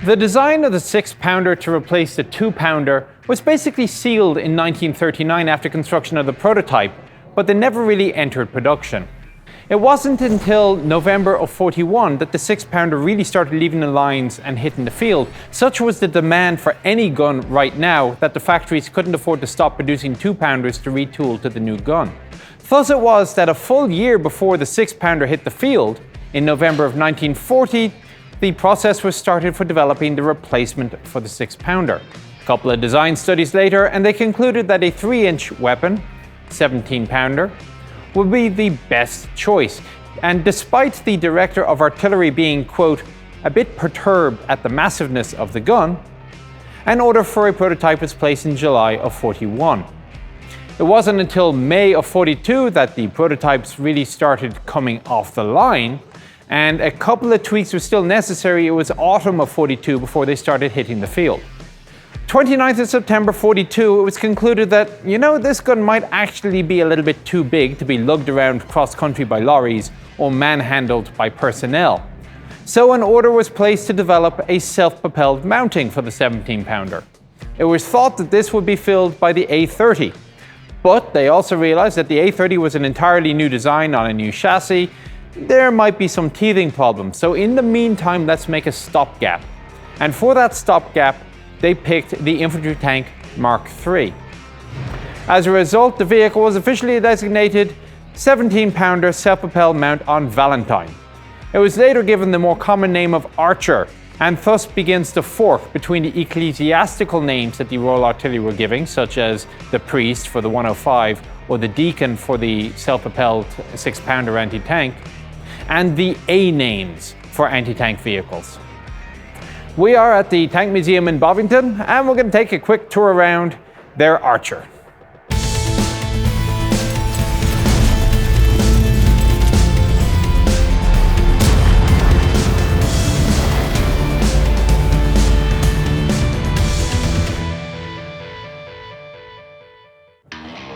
The design of the 6-pounder to replace the 2-pounder was basically sealed in 1939 after construction of the prototype, but they never really entered production. It wasn't until November of 41 that the 6-pounder really started leaving the lines and hitting the field. Such was the demand for any gun right now that the factories couldn't afford to stop producing 2-pounders to retool to the new gun. Thus it was that a full year before the 6-pounder hit the field, in November of 1940, the process was started for developing the replacement for the 6-pounder. A couple of design studies later, and they concluded that a 3-inch weapon, 17-pounder, would be the best choice. And despite the director of artillery being, quote, a bit perturbed at the massiveness of the gun, an order for a prototype was placed in July of 41. It wasn't until May of 42 that the prototypes really started coming off the line, and a couple of tweaks were still necessary. It was autumn of 42 before they started hitting the field. 29th of September 42, it was concluded that, this gun might actually be a little bit too big to be lugged around cross-country by lorries or manhandled by personnel. So an order was placed to develop a self-propelled mounting for the 17-pounder. It was thought that this would be filled by the A30, but they also realized that the A30 was an entirely new design on a new chassis. There might be some teething problems, so in the meantime, let's make a stopgap. And for that stopgap, they picked the Infantry tank Mark III. As a result, the vehicle was officially designated 17-pounder self-propelled mount on Valentine. It was later given the more common name of Archer, and thus begins to fork between the ecclesiastical names that the Royal Artillery were giving, such as the Priest for the 105 or the Deacon for the self-propelled 6-pounder anti-tank, and the A names for anti-tank vehicles. We are at the Tank Museum in Bovington, and we're going to take a quick tour around their Archer.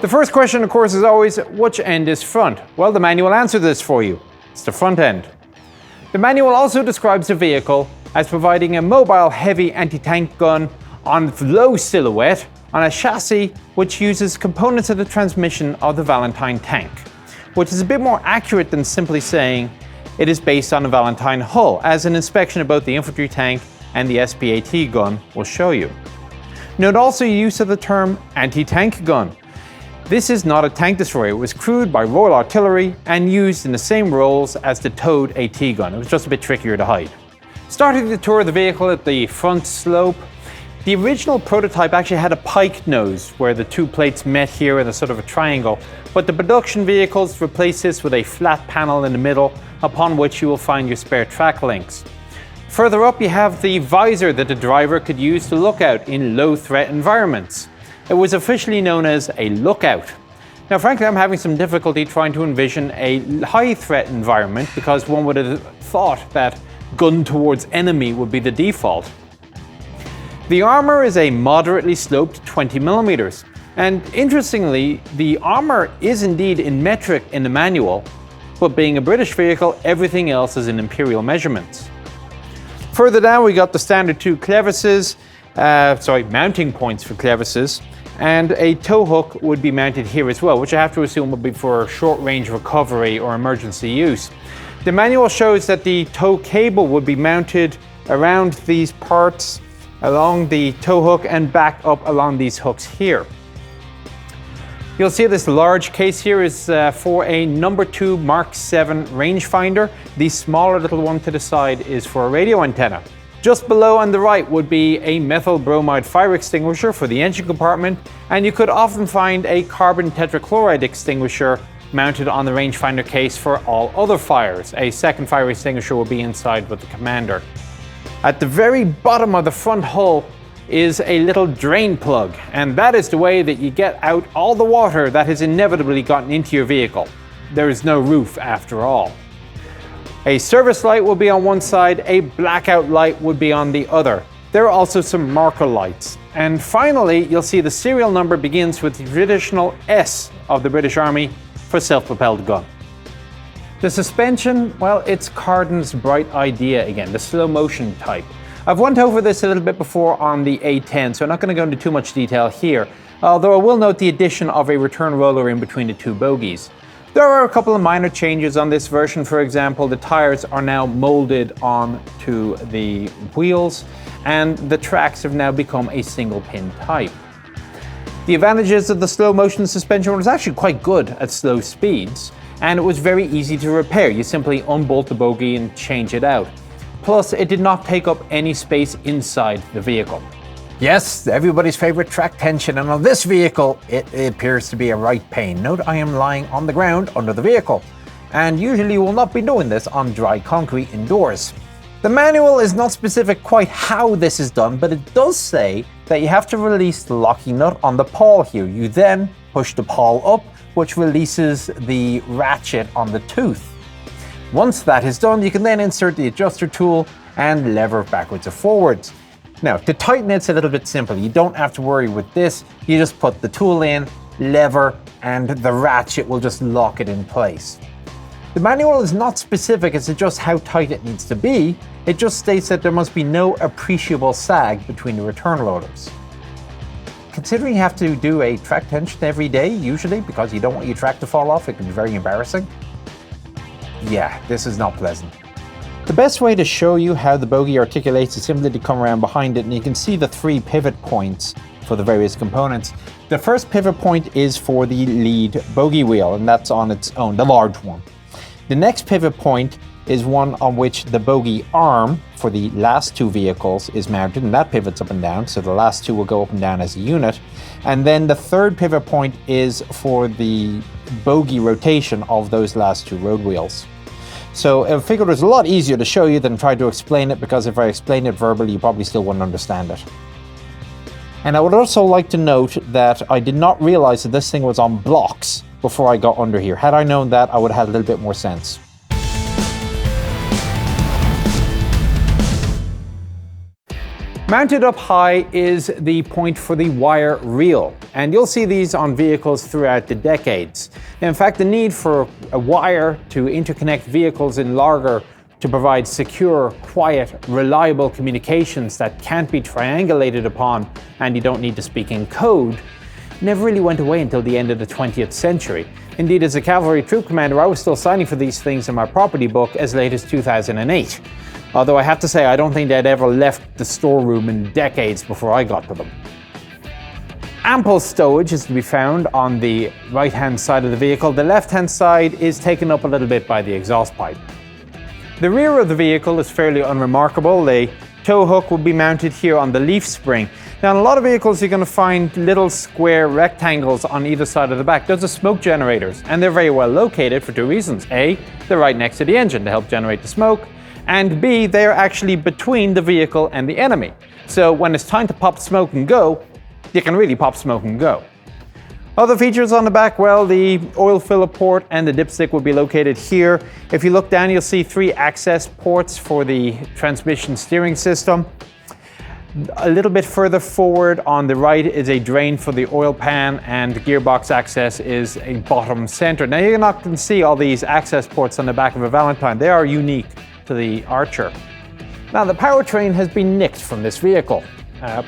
The first question, of course, is always, which end is front? Well, the manual answers this for you. It's the front end. The manual also describes the vehicle as providing a mobile heavy anti-tank gun on low silhouette on a chassis which uses components of the transmission of the Valentine tank, which is a bit more accurate than simply saying it is based on a Valentine hull, as an inspection of both the infantry tank and the SPAT gun will show you. Note also use of the term anti-tank gun. This is not a tank destroyer. It was crewed by Royal Artillery and used in the same roles as the towed AT gun. It was just a bit trickier to hide. Starting the tour of the vehicle at the front slope, the original prototype actually had a pike nose where the two plates met here in a sort of a triangle, but the production vehicles replaced this with a flat panel in the middle upon which you will find your spare track links. Further up you have the visor that the driver could use to look out in low threat environments. It was officially known as a lookout. Now frankly I'm having some difficulty trying to envision a high threat environment because one would have thought that gun towards enemy would be the default. The armor is a moderately sloped 20mm, and interestingly, the armor is indeed in metric in the manual, but being a British vehicle, everything else is in imperial measurements. Further down, we got the standard two mounting points for clevises, and a tow hook would be mounted here as well, which I have to assume would be for short-range recovery or emergency use. The manual shows that the tow cable would be mounted around these parts, along the tow hook and back up along these hooks here. You'll see this large case here is for a number 2 Mark 7 rangefinder. The smaller little one to the side is for a radio antenna. Just below on the right would be a methyl bromide fire extinguisher for the engine compartment, and you could often find a carbon tetrachloride extinguisher mounted on the rangefinder case for all other fires. A second fire extinguisher will be inside with the commander. At the very bottom of the front hull is a little drain plug, and that is the way that you get out all the water that has inevitably gotten into your vehicle. There is no roof after all. A service light will be on one side, a blackout light would be on the other. There are also some marker lights. And finally, you'll see the serial number begins with the traditional S of the British Army for self-propelled gun. The suspension, well, it's Carden's bright idea again, the slow motion type. I've went over this a little bit before on the A10, so I'm not going to go into too much detail here, although I will note the addition of a return roller in between the two bogies. There are a couple of minor changes on this version. For example, the tires are now molded onto the wheels, and the tracks have now become a single pin type. The advantages of the slow motion suspension was actually quite good at slow speeds, and it was very easy to repair. You simply unbolt the bogie and change it out. Plus, it did not take up any space inside the vehicle. Yes, everybody's favorite track tension, and on this vehicle, it appears to be a right pain. Note I am lying on the ground under the vehicle, and usually you will not be doing this on dry concrete indoors. The manual is not specific quite how this is done, but it does say that you have to release the locking nut on the pawl here. You then push the pawl up, which releases the ratchet on the tooth. Once that is done, you can then insert the adjuster tool and lever backwards or forwards. Now, to tighten it's a little bit simple. You don't have to worry with this. You just put the tool in, lever, and the ratchet will just lock it in place. The manual is not specific as to just how tight it needs to be. It just states that there must be no appreciable sag between the return loaders. Considering you have to do a track tension every day, usually, because you don't want your track to fall off, it can be very embarrassing. Yeah, this is not pleasant. The best way to show you how the Bogie articulates is simply to come around behind it, and you can see the 3 pivot points for the various components. The first pivot point is for the lead bogie wheel, and that's on its own, the large one. The next pivot point is one on which the bogie arm for the last 2 vehicles is mounted, and that pivots up and down, so the last 2 will go up and down as a unit. And then the third pivot point is for the bogie rotation of those last 2 road wheels. So I figured it was a lot easier to show you than try to explain it, because if I explain it verbally, you probably still wouldn't understand it. And I would also like to note that I did not realize that this thing was on blocks before I got under here. Had I known that, I would have had a little bit more sense. Mounted up high is the point for the wire reel, and you'll see these on vehicles throughout the decades. In fact, the need for a wire to interconnect vehicles in Largo to provide secure, quiet, reliable communications that can't be triangulated upon and you don't need to speak in code never really went away until the end of the 20th century. Indeed, as a cavalry troop commander, I was still signing for these things in my property book as late as 2008. Although I have to say, I don't think they'd ever left the storeroom in decades before I got to them. Ample stowage is to be found on the right-hand side of the vehicle. The left-hand side is taken up a little bit by the exhaust pipe. The rear of the vehicle is fairly unremarkable. The tow hook will be mounted here on the leaf spring. Now, in a lot of vehicles, you're going to find little square rectangles on either side of the back. Those are smoke generators, and they're very well located for 2 reasons. A, they're right next to the engine to help generate the smoke, and B, they're actually between the vehicle and the enemy. So when it's time to pop smoke and go, you can really pop smoke and go. Other features on the back, well, the oil filler port and the dipstick will be located here. If you look down, you'll see 3 access ports for the transmission steering system. A little bit further forward on the right is a drain for the oil pan, and gearbox access is a bottom center. Now, you're not going to see all these access ports on the back of a Valentine. They are unique to the Archer. Now, the powertrain has been nicked from this vehicle,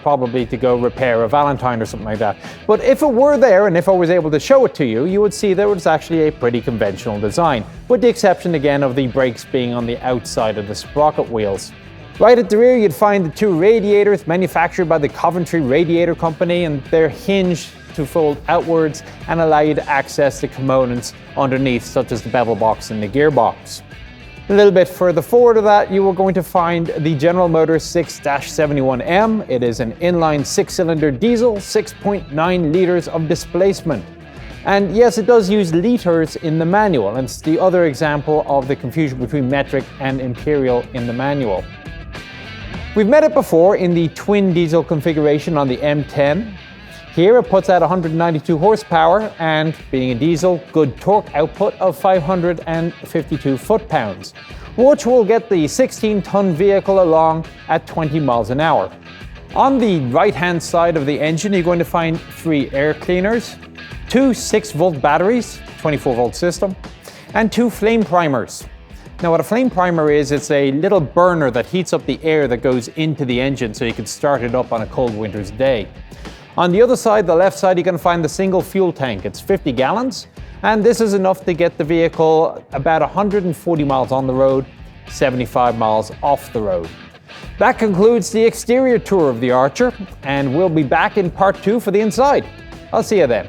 probably to go repair a Valentine or something like that. But if it were there, and if I was able to show it to you, you would see that it was actually a pretty conventional design, with the exception again of the brakes being on the outside of the sprocket wheels. Right at the rear, you'd find the 2 radiators manufactured by the Coventry Radiator Company, and they're hinged to fold outwards and allow you to access the components underneath, such as the bevel box and the gearbox. A little bit further forward of that, you are going to find the General Motors 6-71M. It is an inline 6-cylinder diesel, 6.9 litres of displacement. And yes, it does use litres in the manual, and it's the other example of the confusion between metric and imperial in the manual. We've met it before in the twin diesel configuration on the M10. Here it puts out 192 horsepower and, being a diesel, good torque output of 552 foot-pounds, which will get the 16-ton vehicle along at 20 miles an hour. On the right-hand side of the engine, you're going to find 3 air cleaners, 2 6-volt batteries, 24-volt system, and 2 flame primers. Now what a flame primer is, it's a little burner that heats up the air that goes into the engine so you can start it up on a cold winter's day. On the other side, the left side, you can find the single fuel tank. It's 50 gallons, and this is enough to get the vehicle about 140 miles on the road, 75 miles off the road. That concludes the exterior tour of the Archer, and we'll be back in part 2 for the inside. I'll see you then.